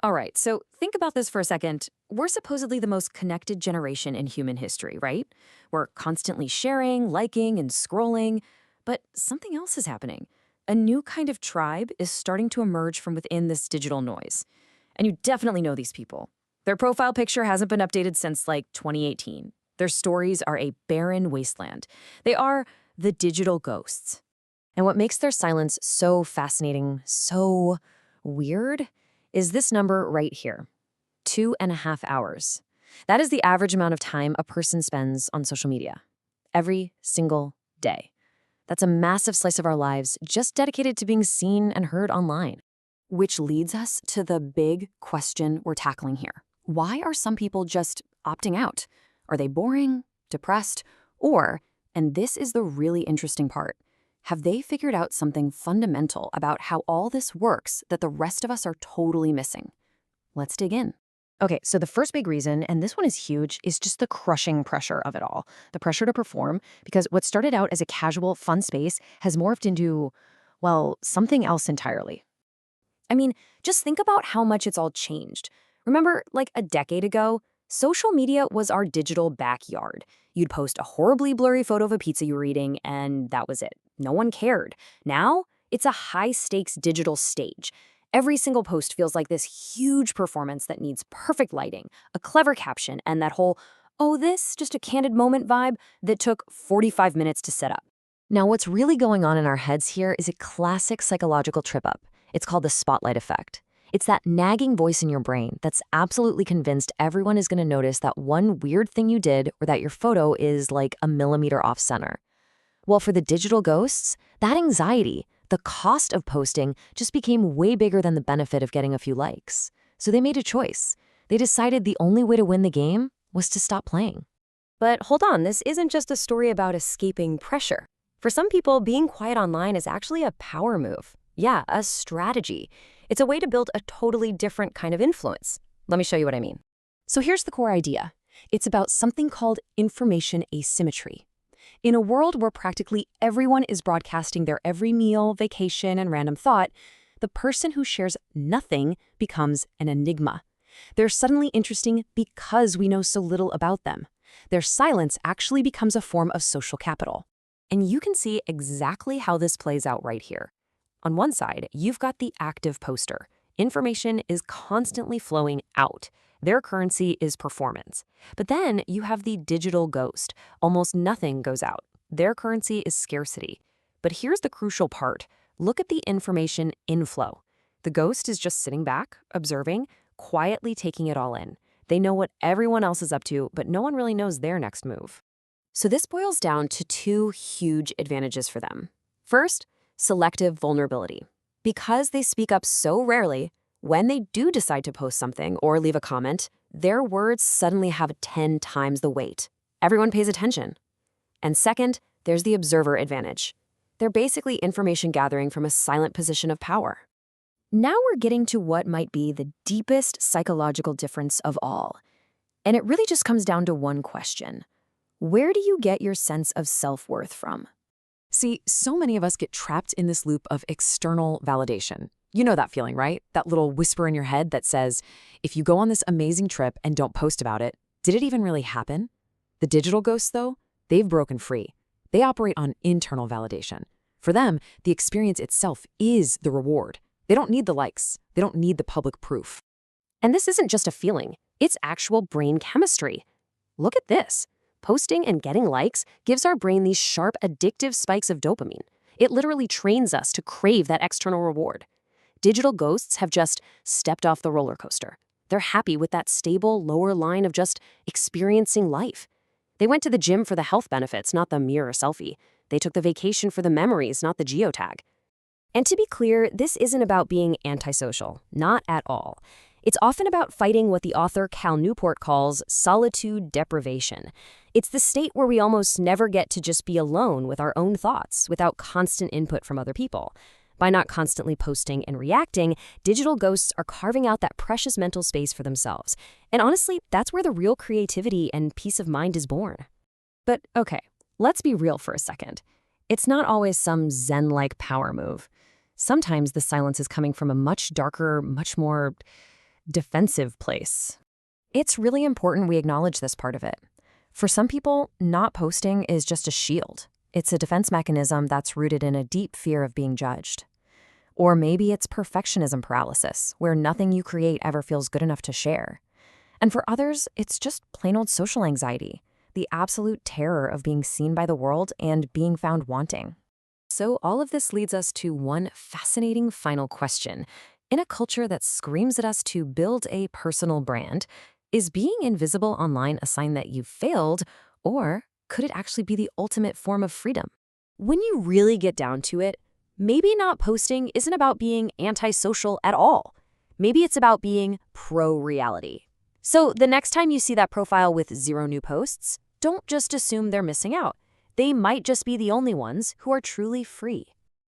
All right, so think about this for a second. We're supposedly the most connected generation in human history, right? We're constantly sharing, liking, and scrolling. But something else is happening. A new kind of tribe is starting to emerge from within this digital noise. And you definitely know these people. Their profile picture hasn't been updated since like 2018. Their stories are a barren wasteland. They are the digital ghosts. And what makes their silence so fascinating, so weird, is this number right here, 2.5 hours. That is the average amount of time a person spends on social media every single day. That's a massive slice of our lives just dedicated to being seen and heard online. Which leads us to the big question we're tackling here. Why are some people just opting out? Are they boring, depressed, or, and this is the really interesting part, have they figured out something fundamental about how all this works that the rest of us are totally missing? Let's dig in. Okay, so the first big reason, and this one is huge, is just the crushing pressure of it all. The pressure to perform, because what started out as a casual, fun space has morphed into, well, something else entirely. I mean, just think about how much it's all changed. Remember, like a decade ago, social media was our digital backyard. You'd post a horribly blurry photo of a pizza you were eating, and that was it. No one cared. Now, it's a high-stakes digital stage. Every single post feels like this huge performance that needs perfect lighting, a clever caption, and that whole, oh, this, just a candid moment vibe that took 45 minutes to set up. Now, what's really going on in our heads here is a classic psychological trip-up. It's called the spotlight effect. It's that nagging voice in your brain that's absolutely convinced everyone is going to notice that one weird thing you did or that your photo is like a millimeter off center. Well, for the digital ghosts, that anxiety, the cost of posting, just became way bigger than the benefit of getting a few likes. So they made a choice. They decided the only way to win the game was to stop playing. But hold on, this isn't just a story about escaping pressure. For some people, being quiet online is actually a power move. Yeah, a strategy. It's a way to build a totally different kind of influence. Let me show you what I mean. So here's the core idea. It's about something called information asymmetry. In a world where practically everyone is broadcasting their every meal, vacation, and random thought, the person who shares nothing becomes an enigma. They're suddenly interesting because we know so little about them. Their silence actually becomes a form of social capital. And you can see exactly how this plays out right here. On one side, you've got the active poster. Information is constantly flowing out. Their currency is performance. But then you have the digital ghost. Almost nothing goes out. Their currency is scarcity. But here's the crucial part. Look at the information inflow. The ghost is just sitting back, observing, quietly taking it all in. They know what everyone else is up to, but no one really knows their next move. So this boils down to two huge advantages for them. First, selective vulnerability. Because they speak up so rarely, when they do decide to post something or leave a comment, their words suddenly have 10 times the weight. Everyone pays attention. And second, there's the observer advantage. They're basically information gathering from a silent position of power. Now we're getting to what might be the deepest psychological difference of all. And it really just comes down to one question. Where do you get your sense of self-worth from? See, so many of us get trapped in this loop of external validation. You know that feeling, right? That little whisper in your head that says, if you go on this amazing trip and don't post about it, did it even really happen? The digital ghosts, though, they've broken free. They operate on internal validation. For them, the experience itself is the reward. They don't need the likes. They don't need the public proof. And this isn't just a feeling. It's actual brain chemistry. Look at this. Posting and getting likes gives our brain these sharp, addictive spikes of dopamine. It literally trains us to crave that external reward. Digital ghosts have just stepped off the roller coaster. They're happy with that stable, lower line of just experiencing life. They went to the gym for the health benefits, not the mirror selfie. They took the vacation for the memories, not the geotag. And to be clear, this isn't about being antisocial. Not at all. It's often about fighting what the author Cal Newport calls solitude deprivation. It's the state where we almost never get to just be alone with our own thoughts without constant input from other people. By not constantly posting and reacting, digital ghosts are carving out that precious mental space for themselves. And honestly, that's where the real creativity and peace of mind is born. But okay, let's be real for a second. It's not always some Zen-like power move. Sometimes the silence is coming from a much darker, much more defensive place. It's really important we acknowledge this part of it. For some people, not posting is just a shield. It's a defense mechanism that's rooted in a deep fear of being judged. Or maybe it's perfectionism paralysis, where nothing you create ever feels good enough to share. And for others, it's just plain old social anxiety, the absolute terror of being seen by the world and being found wanting. So all of this leads us to one fascinating final question. In a culture that screams at us to build a personal brand, is being invisible online a sign that you've failed, or could it actually be the ultimate form of freedom? When you really get down to it, maybe not posting isn't about being antisocial at all. Maybe it's about being pro-reality. So the next time you see that profile with 0 new posts, don't just assume they're missing out. They might just be the only ones who are truly free.